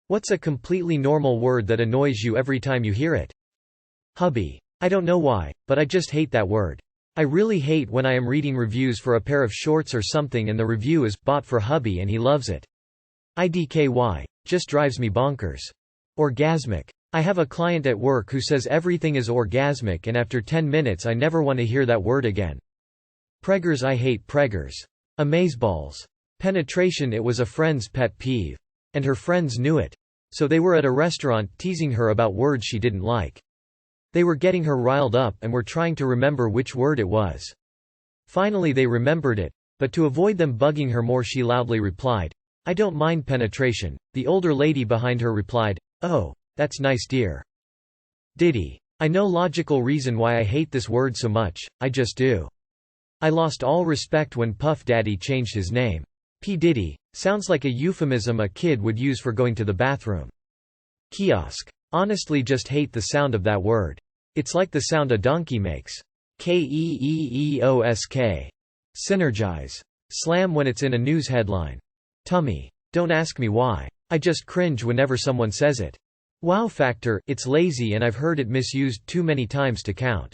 What's a completely normal word that annoys you every time you hear it? Hubby. I don't know why, but I just hate that word. I really hate when I am reading reviews for a pair of shorts or something and the review is bought for hubby and he loves it. IDKY. Just drives me bonkers. Orgasmic. I have a client at work who says everything is orgasmic and after 10 minutes I never want to hear that word again. Preggers. I hate preggers. Amazeballs. Penetration. It was a friend's pet peeve. And her friends knew it. So they were at a restaurant teasing her about words she didn't like. They were getting her riled up and were trying to remember which word it was. Finally they remembered it, but to avoid them bugging her more she loudly replied, "I don't mind penetration." The older lady behind her replied, "Oh, that's nice dear." Diddy. I no logical reason why I hate this word so much, I just do. I lost all respect when Puff Daddy changed his name. P. Diddy. Sounds like a euphemism a kid would use for going to the bathroom. Kiosk. Honestly just hate the sound of that word. It's like the sound a donkey makes. Keeosk. Synergize. Slam when it's in a news headline. Tummy. Don't ask me why. I just cringe whenever someone says it. Wow factor. It's lazy and I've heard it misused too many times to count.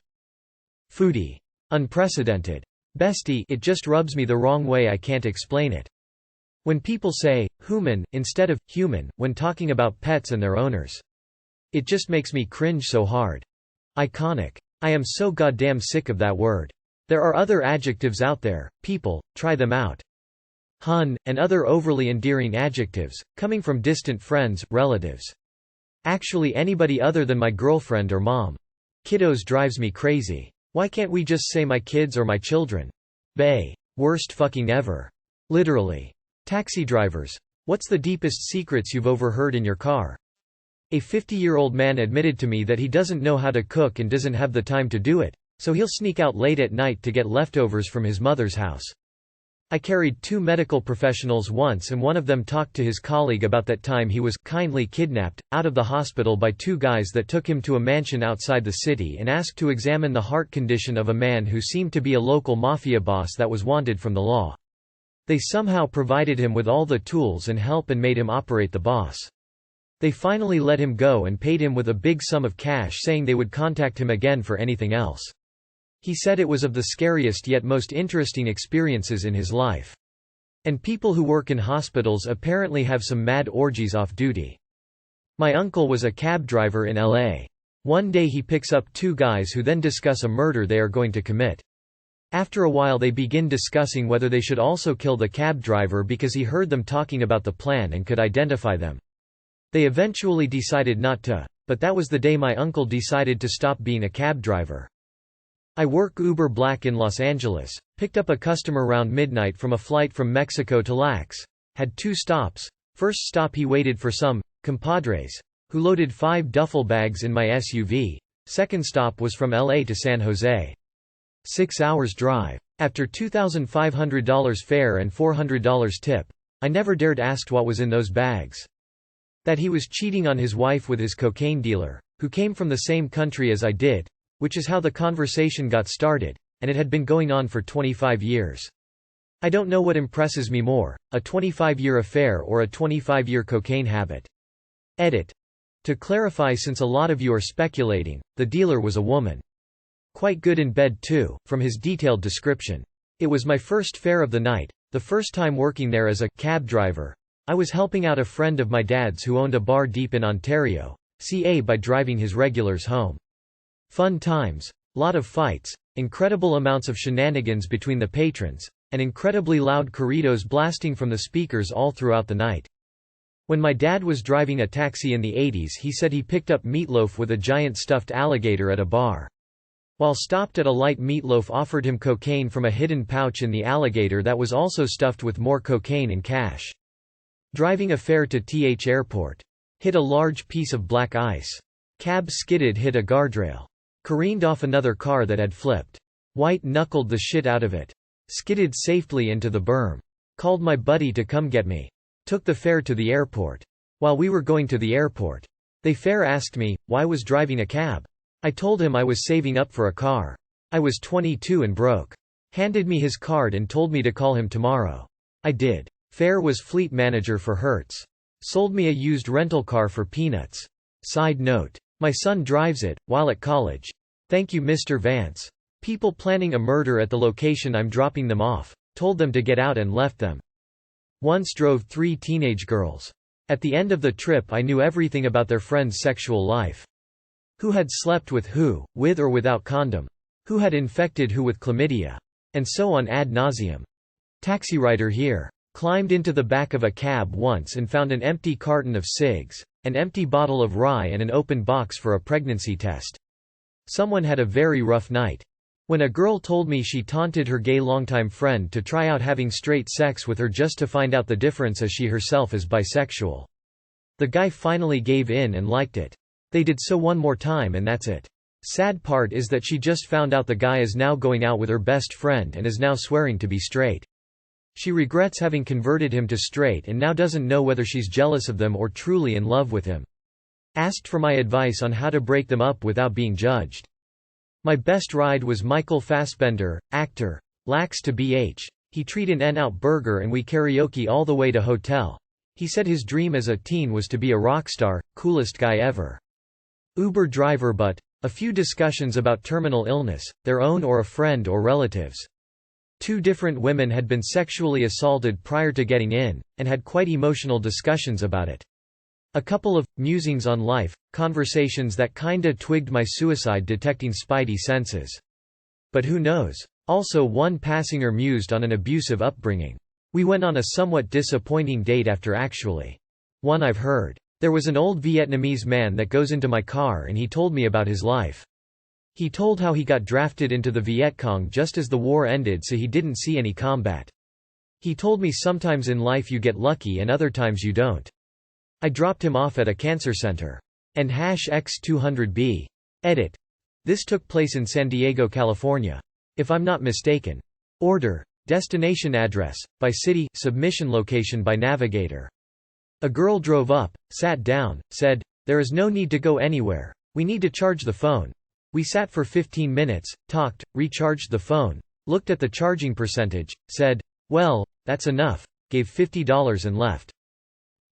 Foodie. Unprecedented. Bestie. It just rubs me the wrong way I can't explain it. When people say, human, instead of, human, when talking about pets and their owners. It just makes me cringe so hard. Iconic. I am so goddamn sick of that word. There are other adjectives out there, people, try them out. Hun, and other overly endearing adjectives, coming from distant friends, relatives. Actually anybody other than my girlfriend or mom. Kiddos drives me crazy. Why can't we just say my kids or my children? Bae. Worst fucking ever. Literally. Taxi drivers. What's the deepest secrets you've overheard in your car? A 50-year-old man admitted to me that he doesn't know how to cook and doesn't have the time to do it, so he'll sneak out late at night to get leftovers from his mother's house. I carried 2 medical professionals once and one of them talked to his colleague about that time he was kindly kidnapped, out of the hospital by 2 guys that took him to a mansion outside the city and asked to examine the heart condition of a man who seemed to be a local mafia boss that was wanted from the law. They somehow provided him with all the tools and help and made him operate the boss. They finally let him go and paid him with a big sum of cash saying they would contact him again for anything else. He said it was of the scariest yet most interesting experiences in his life. And people who work in hospitals apparently have some mad orgies off duty. My uncle was a cab driver in LA. One day he picks up 2 guys who then discuss a murder they are going to commit. After a while they begin discussing whether they should also kill the cab driver because he heard them talking about the plan and could identify them. They eventually decided not to, but that was the day my uncle decided to stop being a cab driver. I work Uber Black in Los Angeles, picked up a customer around midnight from a flight from Mexico to Lax. Had 2 stops. First stop he waited for some compadres, who loaded 5 duffel bags in my SUV. Second stop was from LA to San Jose. 6 hours drive. After $2,500 fare and $400 tip. I never dared ask what was in those bags. That he was cheating on his wife with his cocaine dealer, who came from the same country as I did, which is how the conversation got started, and it had been going on for 25 years. I don't know what impresses me more, a 25-year affair or a 25-year cocaine habit. Edit. To clarify, since a lot of you are speculating, the dealer was a woman. Quite good in bed too, from his detailed description. It was my first fare of the night, the first time working there as a cab driver. I was helping out a friend of my dad's who owned a bar deep in Ontario, CA, by driving his regulars home. Fun times, lot of fights, incredible amounts of shenanigans between the patrons, and incredibly loud corridos blasting from the speakers all throughout the night. When my dad was driving a taxi in the 80s, he said he picked up Meatloaf with a giant stuffed alligator at a bar. While stopped at a light, Meatloaf offered him cocaine from a hidden pouch in the alligator that was also stuffed with more cocaine and cash. Driving a fare to TH Airport. Hit a large piece of black ice. Cab skidded, hit a guardrail. Careened off another car that had flipped. White-knuckled the shit out of it. Skidded safely into the berm. Called my buddy to come get me. Took the fare to the airport. While we were going to the airport, they fare asked me, why was driving a cab? I told him I was saving up for a car. I was 22 and broke. Handed me his card and told me to call him tomorrow. I did. Fare was fleet manager for Hertz. Sold me a used rental car for peanuts. Side note. My son drives it, while at college. Thank you Mr. Vance. People planning a murder at the location I'm dropping them off. Told them to get out and left them. Once drove 3 teenage girls. At the end of the trip I knew everything about their friends' sexual life. Who had slept with who, with or without condom. Who had infected who with chlamydia. And so on ad nauseum. Taxi rider here. Climbed into the back of a cab once and found an empty carton of cigs, an empty bottle of rye and an open box for a pregnancy test. Someone had a very rough night. When a girl told me she taunted her gay longtime friend to try out having straight sex with her just to find out the difference as she herself is bisexual. The guy finally gave in and liked it. They did so one more time and that's it. Sad part is that she just found out the guy is now going out with her best friend and is now swearing to be straight. She regrets having converted him to straight and now doesn't know whether she's jealous of them or truly in love with him. Asked for my advice on how to break them up without being judged. My best ride was Michael Fassbender, actor. Lax to BH. He treat an N-Out burger and we karaoke all the way to hotel. He said his dream as a teen was to be a rock star, coolest guy ever. Uber driver but a few discussions about terminal illness, their own or a friend or relatives. 2 different women had been sexually assaulted prior to getting in, and had quite emotional discussions about it. A couple of musings on life, conversations that kinda twigged my suicide detecting spidey senses. But who knows? Also one passenger mused on an abusive upbringing. We went on a somewhat disappointing date after actually. One I've heard. There was an old Vietnamese man that goes into my car and he told me about his life. He told how he got drafted into the Viet Cong just as the war ended so he didn't see any combat. He told me sometimes in life you get lucky and other times you don't. I dropped him off at a cancer center. And #X200B. Edit. This took place in San Diego, California. If I'm not mistaken. Order. Destination address, by city, submission location by navigator. A girl drove up, sat down, said, "There is no need to go anywhere. We need to charge the phone." We sat for 15 minutes, talked, recharged the phone, looked at the charging percentage, said, "Well, that's enough," gave $50 and left.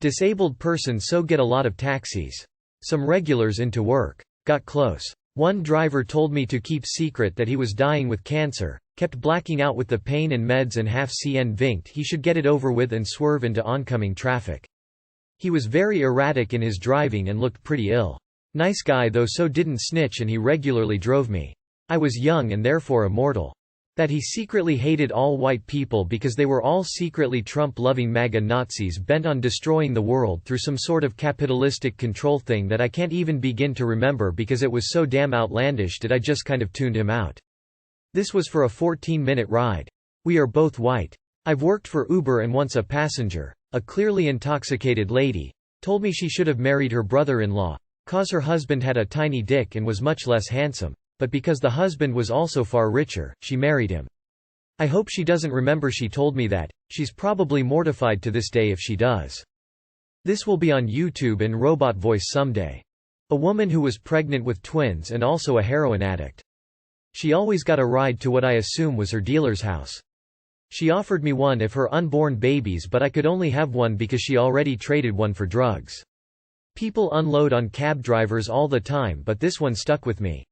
Disabled person so get a lot of taxis. Some regulars into work. Got close. One driver told me to keep secret that he was dying with cancer, kept blacking out with the pain and meds and half-convinced he should get it over with and swerve into oncoming traffic. He was very erratic in his driving and looked pretty ill. Nice guy though, so didn't snitch and he regularly drove me. I was young and therefore immortal. That he secretly hated all white people because they were all secretly Trump-loving MAGA Nazis bent on destroying the world through some sort of capitalistic control thing that I can't even begin to remember because it was so damn outlandish that I just kind of tuned him out. This was for a 14-minute ride. We are both white. I've worked for Uber and once a passenger, a clearly intoxicated lady, told me she should have married her brother-in-law, cause her husband had a tiny dick and was much less handsome, but because the husband was also far richer, she married him. I hope she doesn't remember she told me that. She's probably mortified to this day if she does. This will be on YouTube in robot voice someday. A woman who was pregnant with twins and also a heroin addict. She always got a ride to what I assume was her dealer's house. She offered me one if her unborn babies, but I could only have one because she already traded one for drugs. People unload on cab drivers all the time, but this one stuck with me.